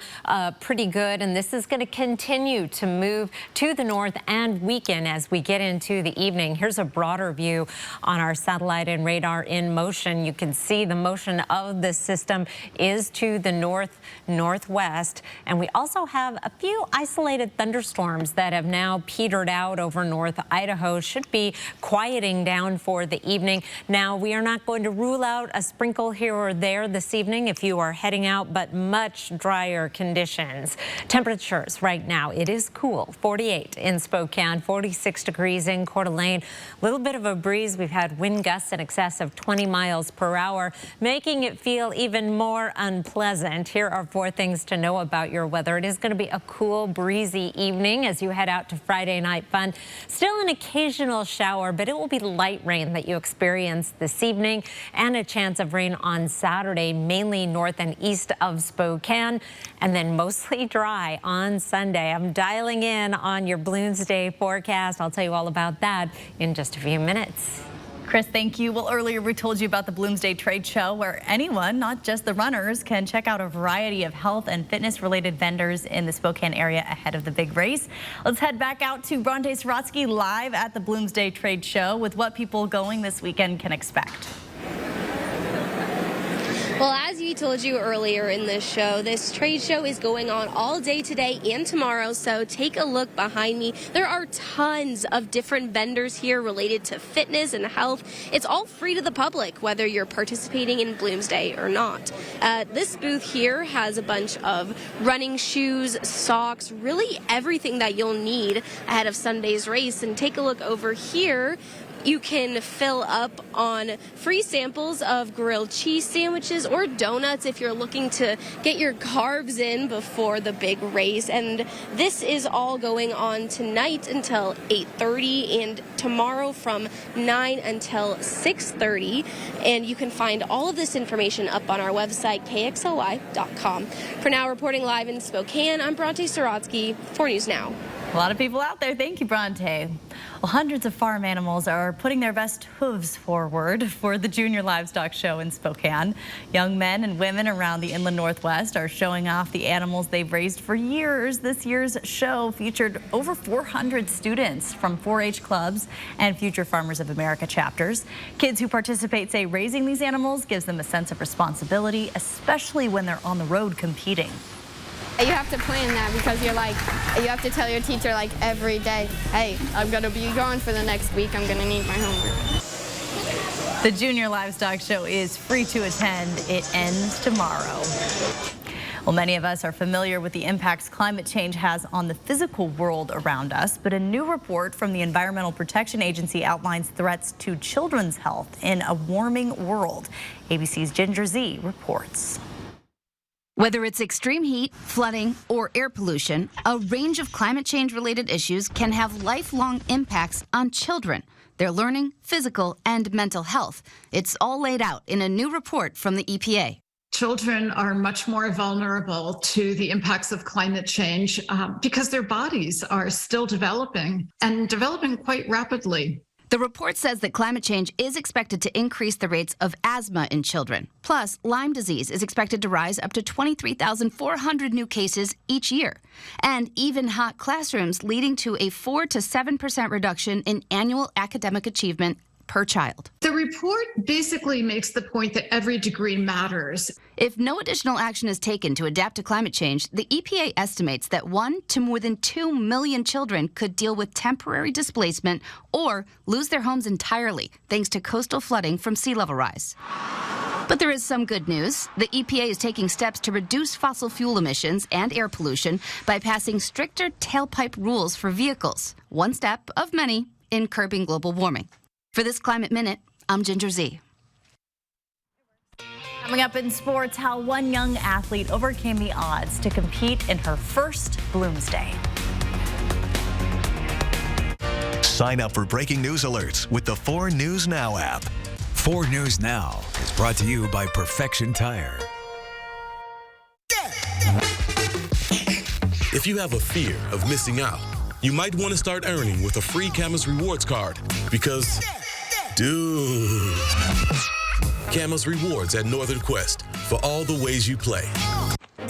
pretty good, and this is going to continue to move to the north and weaken as we get into the evening. Here's a broader view on our satellite and radar in motion. You can see the motion of the system is to the northwest, and we also have a few isolated thunderstorms that have now petered out over North Idaho. Should be quieting down for the evening. Now, we are not going to rule out a sprinkle here or there this evening if you are heading out, but much drier conditions. Temperatures right now, it is cool. 48 in Spokane, 46 degrees in Coeur d'Alene. A little bit of a breeze. We've had wind gusts in excess of 20 miles per hour, making it feel even more unpleasant. Here are 4 things to know about your weather. It is going to be a cool, breezy evening as you head out to Friday night fun. Still an occasional shower, but it will be light rain that you experience this evening, and a chance of rain on Saturday, mainly north and east of Spokane, and then mostly dry on Sunday. I'm dialing in on your Bloomsday forecast. I'll tell you all about that in just a few minutes.
Chris, thank you. Well, earlier we told you about the Bloomsday Trade Show, where anyone, not just the runners, can check out a variety of health and fitness related vendors in the Spokane area ahead of the big race. Let's head back out to Bronte Sorotsky live at the Bloomsday Trade Show with what people going this weekend can expect.
Well, as we told you earlier in this show, this trade show is going on all day today and tomorrow, so take a look behind me. There are tons of different vendors here related to fitness and health. It's all free to the public, whether you're participating in Bloomsday or not. This booth here has a bunch of running shoes, socks, really everything that you'll need ahead of Sunday's race. And take a look over here. You can fill up on free samples of grilled cheese sandwiches or donuts if you're looking to get your carbs in before the big race. And this is all going on tonight until 8:30 and tomorrow from 9 until 6:30. And you can find all of this information up on our website, kxly.com. For now, reporting live in Spokane, I'm Bronte Sorotsky, 4 News Now.
A lot of people out there. Thank you, Bronte. Well, hundreds of farm animals are putting their best hooves forward for the Junior Livestock Show in Spokane. Young men and women around the Inland Northwest are showing off the animals they've raised for years. This year's show featured over 400 students from 4-H clubs and Future Farmers of America chapters. Kids who participate say raising these animals gives them a sense of responsibility, especially when they're on the road competing.
You have to plan that because you have to tell your teacher every day, hey, I'm going to be gone for the next week. I'm going to need my homework.
The Junior Livestock Show is free to attend. It ends tomorrow. Well, many of us are familiar with the impacts climate change has on the physical world around us, but a new report from the Environmental Protection Agency outlines threats to children's health in a warming world. ABC's Ginger Z reports.
Whether it's extreme heat, flooding, or air pollution, a range of climate change-related issues can have lifelong impacts on children, their learning, physical, and mental health. It's all laid out in a new report from the EPA.
Children are much more vulnerable to the impacts of climate change because their bodies are still developing and developing quite rapidly.
The report says that climate change is expected to increase the rates of asthma in children. Plus, Lyme disease is expected to rise up to 23,400 new cases each year. And even hot classrooms leading to a 4 to 7% reduction in annual academic achievement per child.
The report basically makes the point that every degree matters.
If no additional action is taken to adapt to climate change, the EPA estimates that 1 to more than 2 million children could deal with temporary displacement or lose their homes entirely thanks to coastal flooding from sea level rise. But there is some good news. The EPA is taking steps to reduce fossil fuel emissions and air pollution by passing stricter tailpipe rules for vehicles. One step of many in curbing global warming. For this Climate Minute, I'm Ginger Z.
Coming up in sports, how one young athlete overcame the odds to compete in her first Bloomsday.
Sign up for breaking news alerts with the 4 News Now app.
4 News Now is brought to you by Perfection Tire.
If you have a fear of missing out, you might want to start earning with a free Camas Rewards card because, dude, Camas Rewards at Northern Quest for all the ways you play.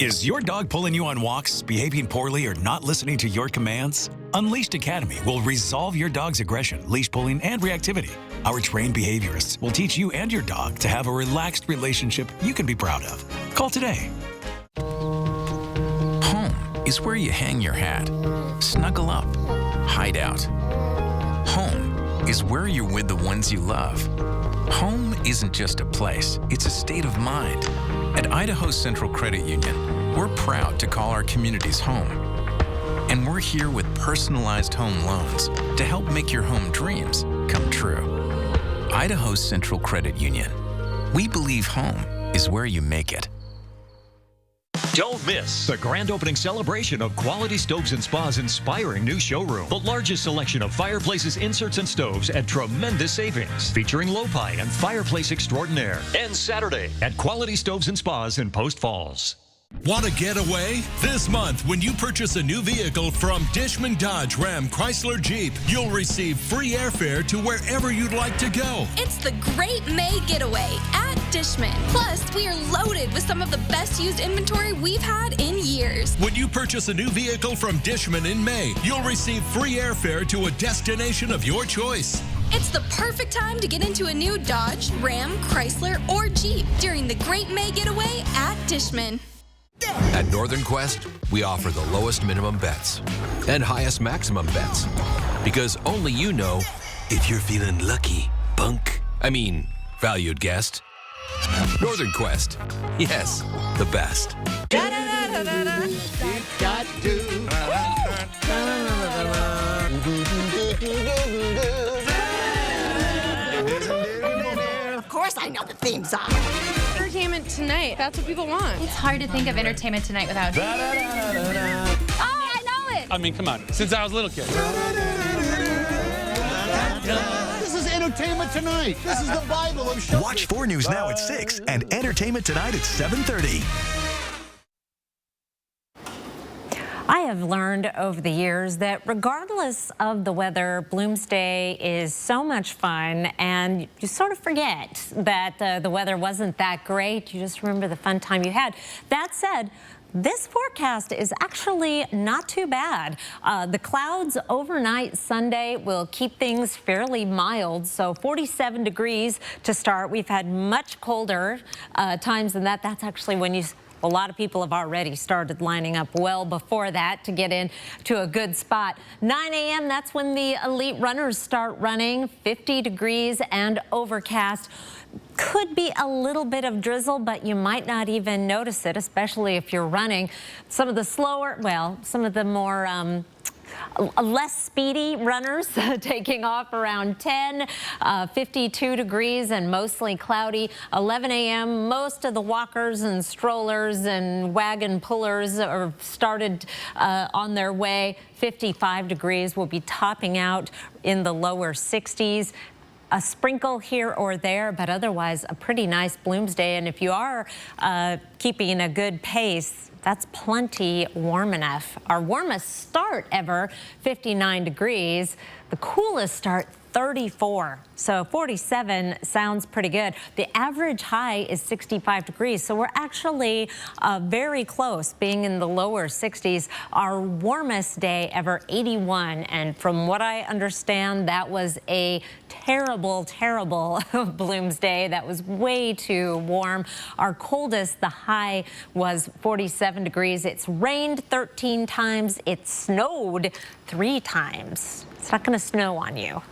Is your dog pulling you on walks, behaving poorly, or not listening to your commands? Unleashed Academy will resolve your dog's aggression, leash pulling, and reactivity. Our trained behaviorists will teach you and your dog to have a relaxed relationship you can be proud of. Call today. Is where you hang your hat, snuggle up, hide out. Home is where you're with the ones you love. Home isn't just a place, it's a state of mind. At Idaho Central Credit Union, we're proud to call our communities home. And we're here with personalized home loans to help make your home dreams come true. Idaho Central Credit Union. We believe home is where you make it.
Don't miss the grand opening celebration of Quality Stoves and Spa's inspiring new showroom. The largest selection of fireplaces, inserts, and stoves at tremendous savings, featuring low pine and fireplace extraordinaire. And Saturday at Quality Stoves and Spas in Post Falls.
Want to get away? This month, when you purchase a new vehicle from Dishman Dodge Ram Chrysler Jeep, you'll receive free airfare to wherever you'd like to go.
It's the Great May Getaway at Dishman. Plus, we are loaded with some of the best used inventory we've had in years.
When you purchase a new vehicle from Dishman in May, you'll receive free airfare to a destination of your choice.
It's the perfect time to get into a new Dodge, Ram, Chrysler, or Jeep during the Great May Getaway at Dishman.
At Northern Quest, we offer the lowest minimum bets and highest maximum bets because only you know if you're feeling lucky, valued guest. Northern Quest, yes, the best.
Of course I know the theme song.
Entertainment Tonight. That's what people want.
It's hard to think of Entertainment Tonight without.
Oh, I know it.
I mean, come on. Since I was a little kid.
This is Entertainment Tonight. This is the Bible of show.
Watch 4 News Now at 6 and Entertainment Tonight at 7:30.
I have learned over the years that regardless of the weather, Bloomsday is so much fun, and you sort of forget that the weather wasn't that great. You just remember the fun time you had. That said, this forecast is actually not too bad. The clouds overnight Sunday will keep things fairly mild, so 47 degrees to start. We've had much colder times than that. That's actually when you Well, a lot of people have already started lining up well before that to get in to a good spot. 9 a.m., that's when the elite runners start running. 50 degrees and overcast. Could be a little bit of drizzle, but you might not even notice it, especially if you're running. Some of the slower, well, some of the more less speedy runners taking off around 10, 52 degrees and mostly cloudy. 11 a.m. most of the walkers and strollers and wagon pullers are started on their way. 55 degrees will be topping out in the lower 60s. A sprinkle here or there, but otherwise a pretty nice Bloomsday. And if you are keeping a good pace, that's plenty warm enough. Our warmest start ever, 59 degrees. The coolest start, 34. So 47 sounds pretty good. The average high is 65 degrees. So we're actually very close, being in the lower 60s. Our warmest day ever, 81. And from what I understand, that was a terrible, terrible Bloomsday. That was way too warm. Our coldest, the high was 47 degrees. It's rained 13 times. It snowed 3 times. It's not going to snow on you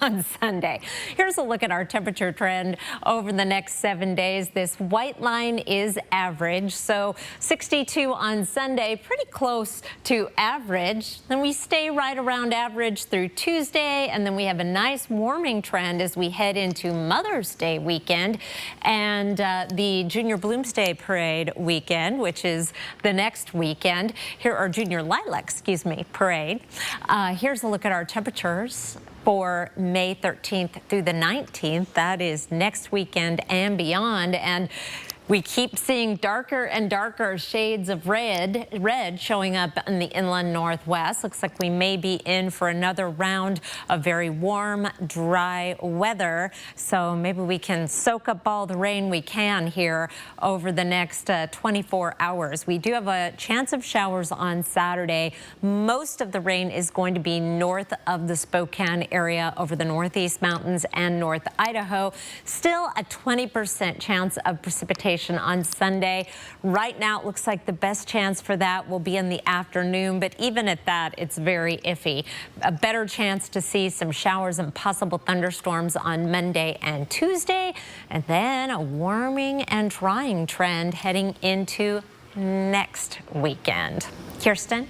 on Sunday. Here's a look at our temperature trend over the next 7 days. This white line is average, so 62 on Sunday, pretty close to average. Then we stay right around average through Tuesday, and then we have a nice warming trend as we head into Mother's Day weekend and the Junior Bloomsday Parade weekend, which is the next weekend. Here are Junior Lilac, Parade. Here's a look at our temperatures for May 13th through the 19th. That is next weekend and beyond. And we keep seeing darker and darker shades of red showing up in the inland northwest. Looks like we may be in for another round of very warm, dry weather. So maybe we can soak up all the rain we can here over the next 24 hours. We do have a chance of showers on Saturday. Most of the rain is going to be north of the Spokane area over the Northeast Mountains and North Idaho. Still a 20% chance of precipitation on Sunday. Right now, it looks like the best chance for that will be in the afternoon, but even at that, it's very iffy. A better chance to see some showers and possible thunderstorms on Monday and Tuesday, and then a warming and drying trend heading into next weekend. Kirsten?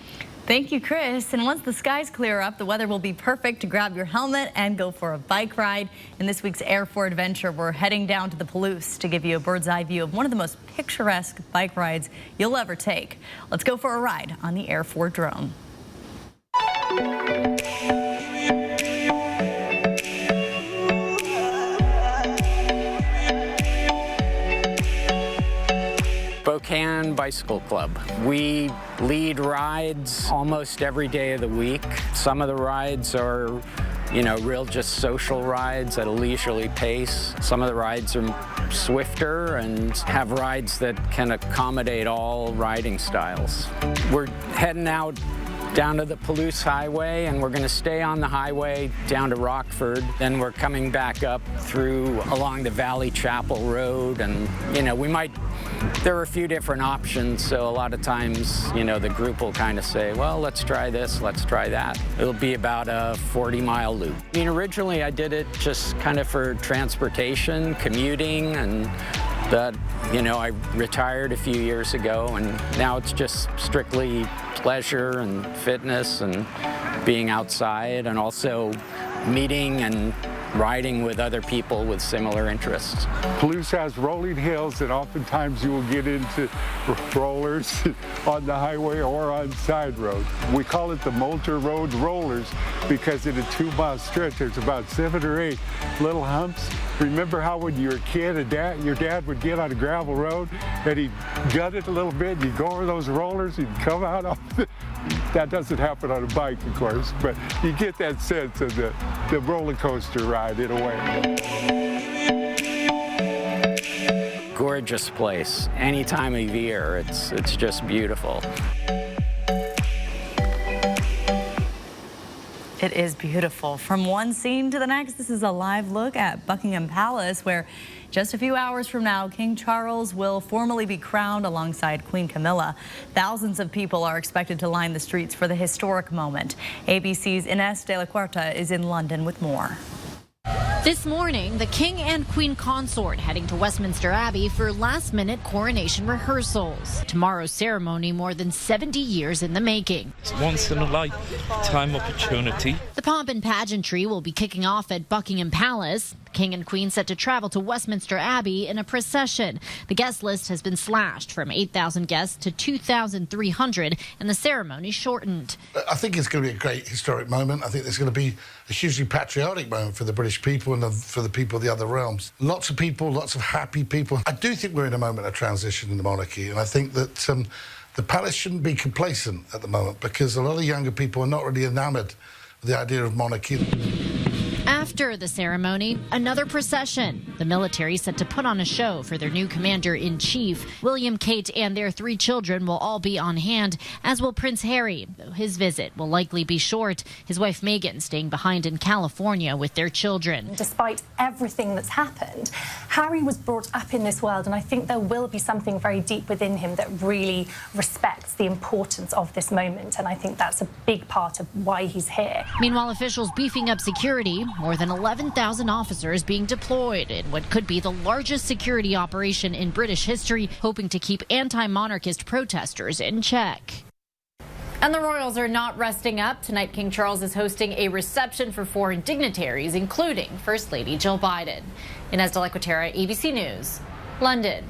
Thank you, Chris. And once the skies clear up, the weather will be perfect to grab your helmet and go for a bike ride. In this week's Air 4 Adventure, we're heading down to the Palouse to give you a bird's eye view of one of the most picturesque bike rides you'll ever take. Let's go for a ride on the Air 4 drone.
Spokane Bicycle Club. We lead rides almost every day of the week. Some of the rides are, real just social rides at a leisurely pace. Some of the rides are swifter and have rides that can accommodate all riding styles. We're heading out down to the Palouse Highway, and we're going to stay on the highway down to Rockford. Then we're coming back up along the Valley Chapel Road, and there are a few different options, so a lot of times, the group will kind of say, well, let's try this, let's try that. It'll be about a 40-mile loop. Originally I did it just kind of for transportation, commuting, and that, I retired a few years ago, and now it's just strictly pleasure and fitness and being outside, and also meeting and riding with other people with similar interests.
Palouse has rolling hills, and oftentimes you will get into rollers on the highway or on side roads. We call it the Moulter Road Rollers because in a 2-mile stretch there's about 7 or 8 little humps. Remember how when you were a kid, your dad would get on a gravel road and he'd gut it a little bit, you'd go over those rollers, you'd come out off the... That doesn't happen on a bike, of course, but you get that sense of the roller coaster ride in a way.
Gorgeous place. Any time of year, it's just beautiful.
It is beautiful. From one scene to the next, this is a live look at Buckingham Palace, where just a few hours from now, King Charles will formally be crowned alongside Queen Camilla. Thousands of people are expected to line the streets for the historic moment. ABC's Ines de la Cuarta is in London with more.
This morning, the King and Queen Consort heading to Westminster Abbey for last-minute coronation rehearsals. Tomorrow's ceremony more than 70 years in the making.
It's a once-in-a-lifetime opportunity.
The pomp and pageantry will be kicking off at Buckingham Palace. The King and Queen set to travel to Westminster Abbey in a procession. The guest list has been slashed from 8,000 guests to 2,300, and the ceremony shortened.
I think it's going to be a great historic moment. I think it's going to be a hugely patriotic moment for the British people and for the people of the other realms. Lots of people, lots of happy people. I do think we're in a moment of transition in the monarchy, and I think that the palace shouldn't be complacent at the moment, because a lot of younger people are not really enamoured with the idea of monarchy.
After the ceremony, another procession. The military set to put on a show for their new commander-in-chief. William, Kate, and their 3 children will all be on hand, as will Prince Harry, though his visit will likely be short. His wife Meghan staying behind in California with their children.
Despite everything that's happened, Harry was brought up in this world, and I think there will be something very deep within him that really respects the importance of this moment, and I think that's a big part of why he's here.
Meanwhile, officials beefing up security. More than 11,000 officers being deployed in what could be the largest security operation in British history, hoping to keep anti-monarchist protesters in check.
And the royals are not resting up. Tonight, King Charles is hosting a reception for foreign dignitaries, including First Lady Jill Biden. Ines de la Cuarta, ABC News, London.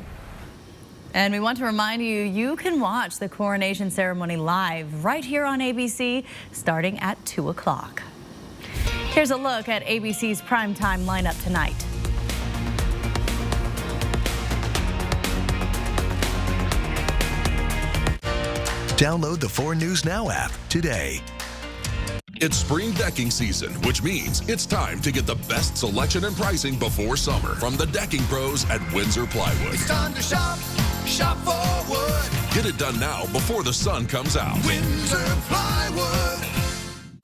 And we want to remind you, you can watch the coronation ceremony live right here on ABC, starting at 2 o'clock. Here's a look at ABC's primetime lineup tonight.
Download the 4 News Now app today.
It's spring decking season, which means it's time to get the best selection and pricing before summer from the decking pros at Windsor Plywood.
It's time to shop, shop for wood.
Get it done now before the sun comes out.
Windsor Plywood.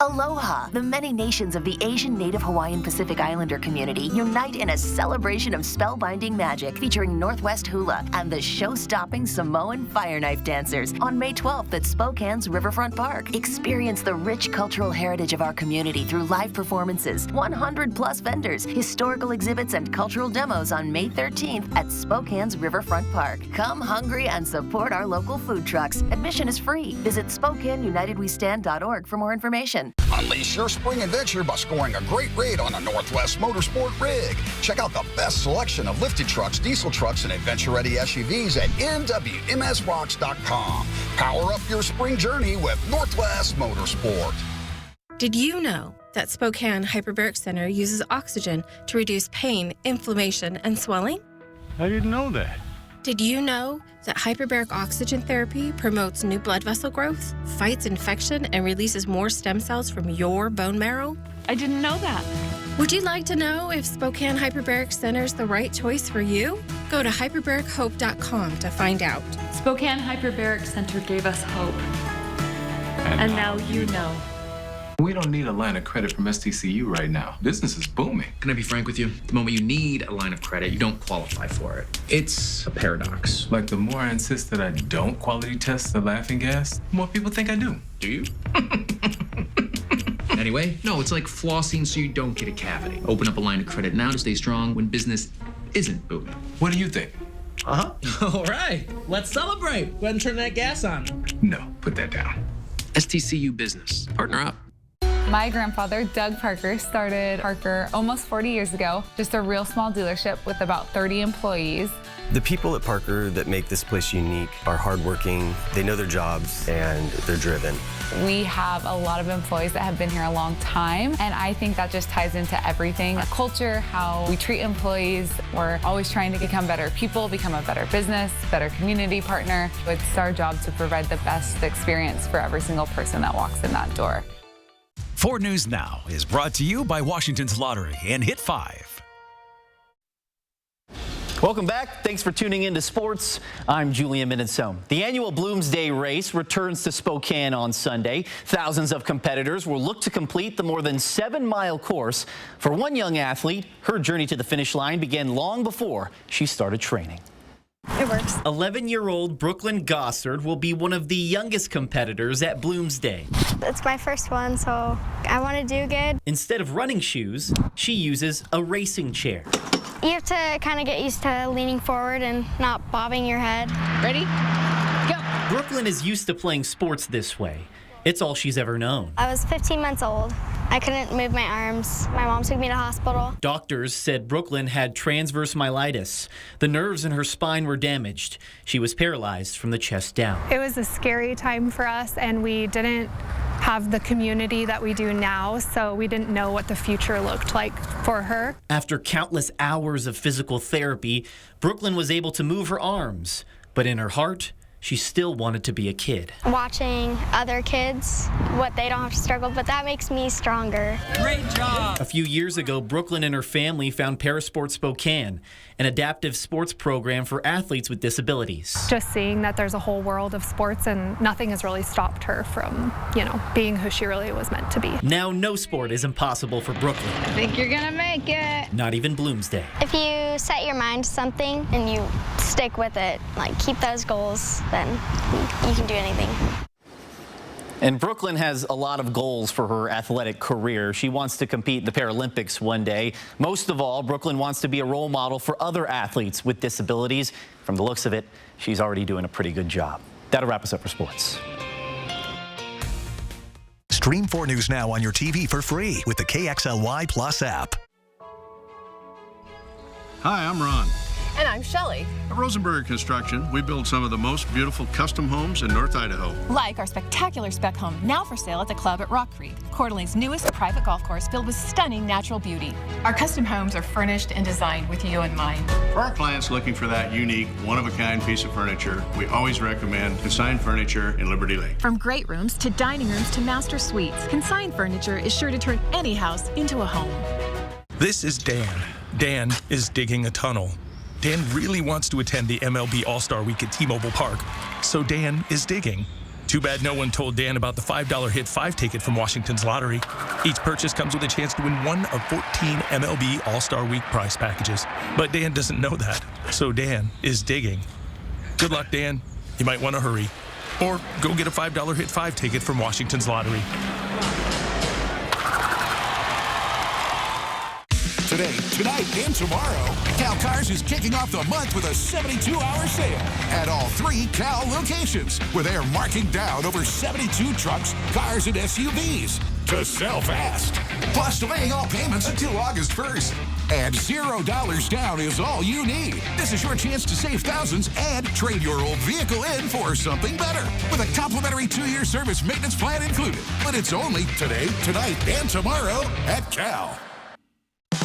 Aloha! The many nations of the Asian Native Hawaiian Pacific Islander community unite in a celebration of spellbinding magic featuring Northwest Hula and the show-stopping Samoan Fire Knife Dancers on May 12th at Spokane's Riverfront Park. Experience the rich cultural heritage of our community through live performances, 100-plus vendors, historical exhibits, and cultural demos on May 13th at Spokane's Riverfront Park. Come hungry and support our local food trucks. Admission is free. Visit SpokaneUnitedWeStand.org for more information.
Unleash your spring adventure by scoring a great rate on a Northwest Motorsport rig. Check out the best selection of lifted trucks, diesel trucks, and adventure-ready SUVs at NWMSRocks.com. Power up your spring journey with Northwest Motorsport.
Did you know that Spokane Hyperbaric Center uses oxygen to reduce pain, inflammation, and swelling?
I didn't know that.
Did you know that hyperbaric oxygen therapy promotes new blood vessel growth, fights infection, and releases more stem cells from your bone marrow?
I didn't know that.
Would you like to know if Spokane Hyperbaric Center is the right choice for you? Go to hyperbarichope.com to find out.
Spokane Hyperbaric Center gave us hope. And now you know.
We don't need a line of credit from STCU right now. Business is booming.
Can I be frank with you? The moment you need a line of credit, you don't qualify for it. It's a paradox.
Like, the more I insist that I don't quality test the laughing gas, the more people think I do.
Do you? Anyway, no, it's like flossing so you don't get a cavity. Open up a line of credit now to stay strong when business isn't booming.
What do you think?
All right, let's celebrate. Go ahead and turn that gas on.
No, put that down.
STCU Business. Partner up.
My grandfather, Doug Parker, started Parker almost 40 years ago, just a real small dealership with about 30 employees.
The people at Parker that make this place unique are hardworking, they know their jobs, and they're driven.
We have a lot of employees that have been here a long time, and I think that just ties into everything. Our culture, how we treat employees, we're always trying to become better people, become a better business, better community partner. It's our job to provide the best experience for every single person that walks in that door.
4 News Now is brought to you by Washington's Lottery and Hit 5.
Well,
Welcome back. Thanks for tuning in to sports. I'm Julian Minnesome. The annual Bloomsday Race returns to Spokane on Sunday. Thousands of competitors will look to complete the more than 7-mile course. For one young athlete, her journey to the finish line began long before she started training.
It works.
11-year-old Brooklyn Gossard will be one of the youngest competitors at Bloomsday.
It's my first one, so I want to do good.
Instead of running shoes, she uses a racing chair.
You have to kind of get used to leaning forward and not bobbing your head. Ready? Go!
Brooklyn is used to playing sports this way. It's all she's ever known.
I was 15 months old. I couldn't move my arms. My mom took me to hospital.
Doctors said Brooklyn had transverse myelitis. The nerves in her spine were damaged. She was paralyzed from the chest down.
It was a scary time for us, and we didn't have the community that we do now, so we didn't know what the future looked like for her.
After countless hours of physical therapy, Brooklyn was able to move her arms, but in her heart, she still wanted to be a kid.
Watching other kids, what they don't have to struggle, but that makes me stronger.
Great job! A few years ago, Brooklyn and her family found Parasport Spokane, an adaptive sports program for athletes with disabilities.
Just seeing that there's a whole world of sports and nothing has really stopped her from, being who she really was meant to be.
Now, no sport is impossible for Brooklyn.
I think you're gonna make it.
Not even Bloomsday.
If you set your mind to something and you stick with it, keep those goals, then you can do anything.
And Brooklyn has a lot of goals for her athletic career. She wants to compete in the Paralympics one day. Most of all, Brooklyn wants to be a role model for other athletes with disabilities. From the looks of it, she's already doing a pretty good job. That'll wrap us up for sports.
Stream 4 News Now on your TV for free with the KXLY Plus app.
Hi, I'm Ron.
And I'm Shelley.
At Rosenberger Construction, we build some of the most beautiful custom homes in North Idaho.
Like our spectacular spec home now for sale at the club at Rock Creek, Coeur d'Alene's newest private golf course filled with stunning natural beauty. Our custom homes are furnished and designed with you in mind.
For our clients looking for that unique, one-of-a-kind piece of furniture, we always recommend Consign Furniture in Liberty Lake.
From great rooms to dining rooms to master suites, Consign Furniture is sure to turn any house into a home.
This is Dan. Dan is digging a tunnel. Dan really wants to attend the MLB All-Star Week at T-Mobile Park, so Dan is digging. Too bad no one told Dan about the $5 Hit 5 ticket from Washington's Lottery. Each purchase comes with a chance to win one of 14 MLB All-Star Week prize packages. But Dan doesn't know that, so Dan is digging. Good luck, Dan. You might want to hurry. Or go get a $5 Hit 5 ticket from Washington's Lottery.
Today, tonight, and tomorrow, Cal Cars is kicking off the month with a 72-hour sale at all 3 Cal locations, where they are marking down over 72 trucks, cars, and SUVs to sell fast. Plus, delaying all payments until August 1st. And $0 down is all you need. This is your chance to save thousands and trade your old vehicle in for something better with a complimentary 2-year service maintenance plan included. But it's only today, tonight, and tomorrow at Cal.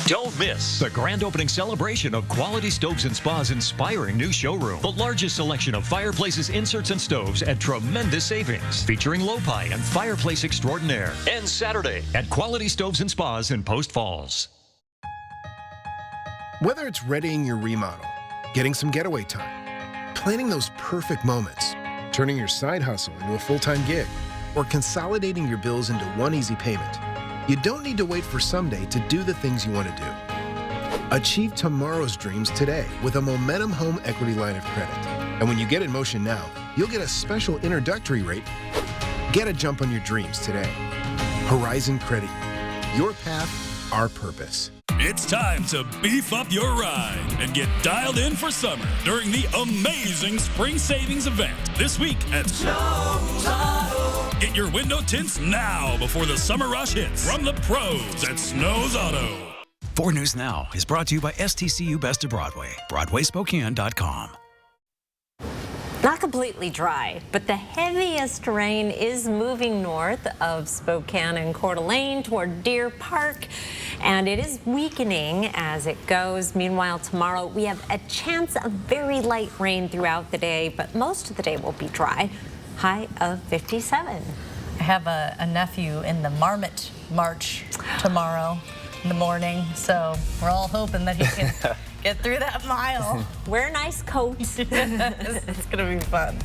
Don't miss the grand opening celebration of Quality Stoves and Spa's inspiring new showroom. The largest selection of fireplaces, inserts, and stoves at tremendous savings, featuring Lopi and Fireplace Extraordinaire. And Saturday at Quality Stoves and Spas in Post Falls.
Whether it's readying your remodel, getting some getaway time, planning those perfect moments, turning your side hustle into a full-time gig, or consolidating your bills into one easy payment, you don't need to wait for someday to do the things you want to do. Achieve tomorrow's dreams today with a Momentum Home Equity Line of Credit. And when you get in motion now, you'll get a special introductory rate. Get a jump on your dreams today. Horizon Credit. Your path, our purpose.
It's time to beef up your ride and get dialed in for summer during the amazing Spring Savings event this week at Snows Auto. Get your window tints now before the summer rush hits from the pros at Snows Auto.
4 News Now is brought to you by STCU Best of Broadway, BroadwaySpokane.com.
Not completely dry, but the heaviest rain is moving north of Spokane and Coeur d'Alene toward Deer Park, and it is weakening as it goes. Meanwhile, tomorrow we have a chance of very light rain throughout the day, but most of the day will be dry. High of 57.
I have a nephew in the Marmot March tomorrow in the morning, so we're all hoping that he can Get through that mile.
Wear a nice coat.
It's going to be fun.